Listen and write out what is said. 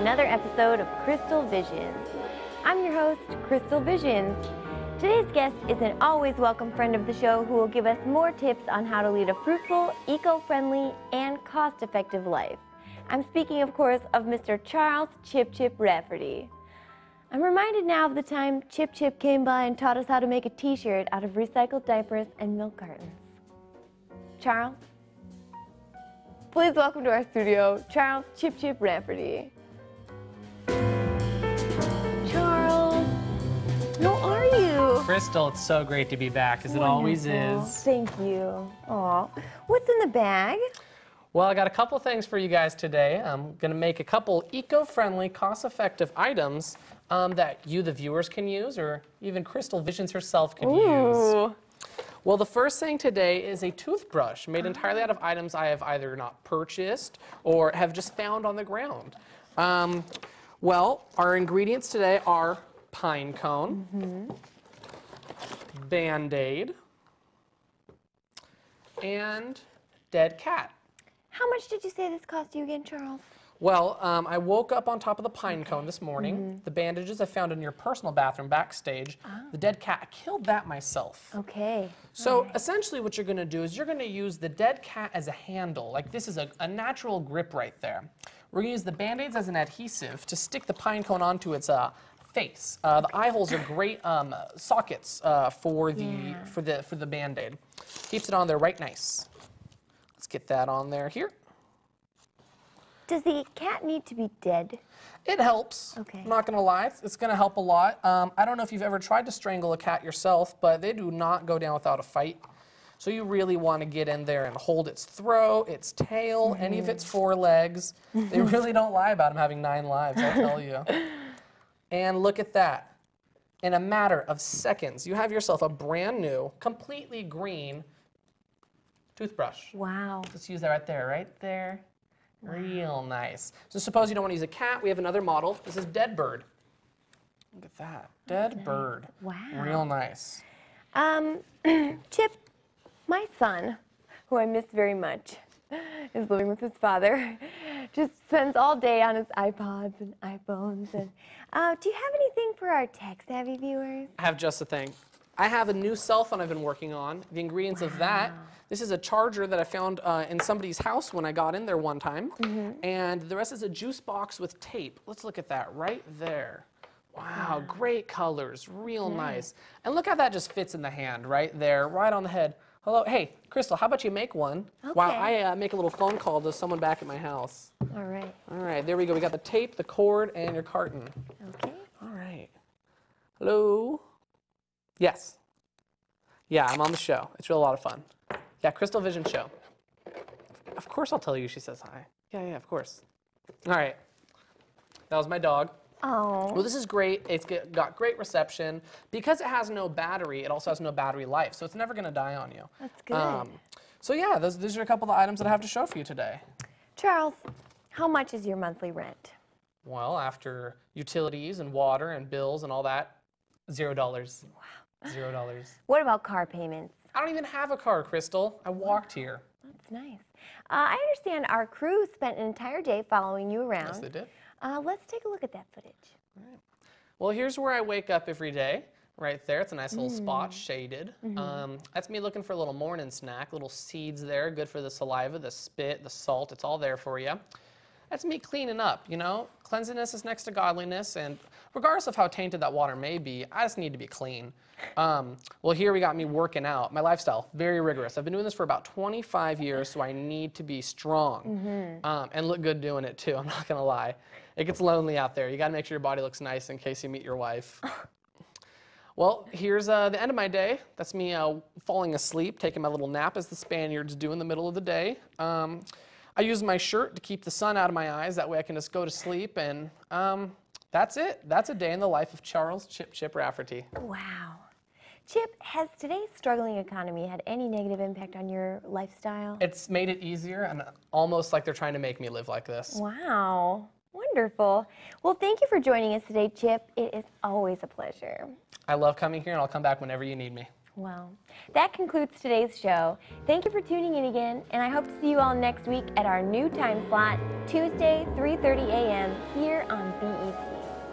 another episode of Crystal Visions. I'm your host, Crystal Visions. Today's guest is an always welcome friend of the show who will give us more tips on how to lead a fruitful, eco-friendly, and cost-effective life. I'm speaking, of course, of Mr. Charles Chip Chip Rafferty. I'm reminded now of the time Chip Chip came by and taught us how to make a t-shirt out of recycled diapers and milk cartons. Charles, please welcome to our studio, Charles Chip Chip Rafferty. Charles, how are you? Crystal, it's so great to be back, as it always is. Thank you. Aw. What's in the bag? Well, I got a couple things for you guys today. I'm going to make a couple eco-friendly, cost-effective items that you, the viewers, can use, or even Crystal Visions herself could use. Well, the first thing today is a toothbrush made entirely out of items I have either not purchased or have just found on the ground. Well, our ingredients today are pine cone, Band-Aid, and dead cat. How much did you say this cost you again, Charles? Well, I woke up on top of the pine cone this morning. The bandages I found in your personal bathroom backstage. The dead cat, I killed that myself. Okay. So essentially what you're going to do is you're going to use the dead cat as a handle. Like this is a natural grip right there. We're going to use the Band-Aids as an adhesive to stick the pine cone onto its face. The eye holes are great sockets for the Band-Aid. Keeps it on there right nice. Let's get that on there here. Does the cat need to be dead? It helps. Okay. I'm not going to lie. It's going to help a lot. I don't know if you've ever tried to strangle a cat yourself, but they do not go down without a fight. So you really want to get in there and hold its throat, its tail, any of its forelegs. They really don't lie about them having 9 lives, I'll tell you. And look at that. In a matter of seconds, you have yourself a brand new, completely green toothbrush. Wow. Let's use that right there. Real nice. So suppose you don't want to use a cat, we have another model. This is Dead Bird. Look at that. Dead Bird. Wow. Real nice. Chip, my son, who I miss very much, is living with his father. Just spends all day on his iPods and iPhones. And do you have anything for our tech-savvy viewers? I have just a thing. I have a new cell phone I've been working on. The ingredients of that. This is a charger that I found in somebody's house when I got in there one time. And the rest is a juice box with tape. Let's look at that right there. Wow, great colors, real nice. And look how that just fits in the hand right there, right on the head. Hello, hey, Crystal, how about you make one while I make a little phone call to someone back at my house. All right. All right, there we go. We got the tape, the cord, and your carton. Okay. All right. Hello? Yes. Yeah, I'm on the show. It's a lot of fun. Yeah, Crystal Vision Show. Of course I'll tell you, she says hi. Yeah, of course. All right. That was my dog. Oh. Well, this is great. It's got great reception. Because it has no battery, it also has no battery life, so it's never going to die on you. That's good. So yeah, those are a couple of the items that I have to show for you today. Charles, how much is your monthly rent? Well, after utilities and water and bills and all that, $0. Wow. $0. What about car payments? I don't even have a car, Crystal. I walked here. That's nice. I understand our crew spent an entire day following you around. Yes, they did. Let's take a look at that footage. All right. Well, here's where I wake up every day. Right there. It's a nice little spot, shaded. That's me looking for a little morning snack, little seeds there, good for the saliva, the spit, the salt. It's all there for you. That's me cleaning up, you know. Cleanliness is next to godliness, and regardless of how tainted that water may be, I just need to be clean. Well, here we got me working out. My lifestyle, very rigorous. I've been doing this for about 25 years, so I need to be strong and look good doing it too, I'm not gonna lie. It gets lonely out there. You gotta make sure your body looks nice in case you meet your wife. Well, here's the end of my day. That's me falling asleep, taking my little nap as the Spaniards do in the middle of the day. I use my shirt to keep the sun out of my eyes. That way I can just go to sleep, and that's it. That's a day in the life of Charles Chip Chip Rafferty. Wow. Chip, has today's struggling economy had any negative impact on your lifestyle? It's made it easier, and almost like they're trying to make me live like this. Wow. Wonderful. Well, thank you for joining us today, Chip. It is always a pleasure. I love coming here, and I'll come back whenever you need me. Well, that concludes today's show. Thank you for tuning in again, and I hope to see you all next week at our new time slot, Tuesday, 3:30 a.m. here on BET.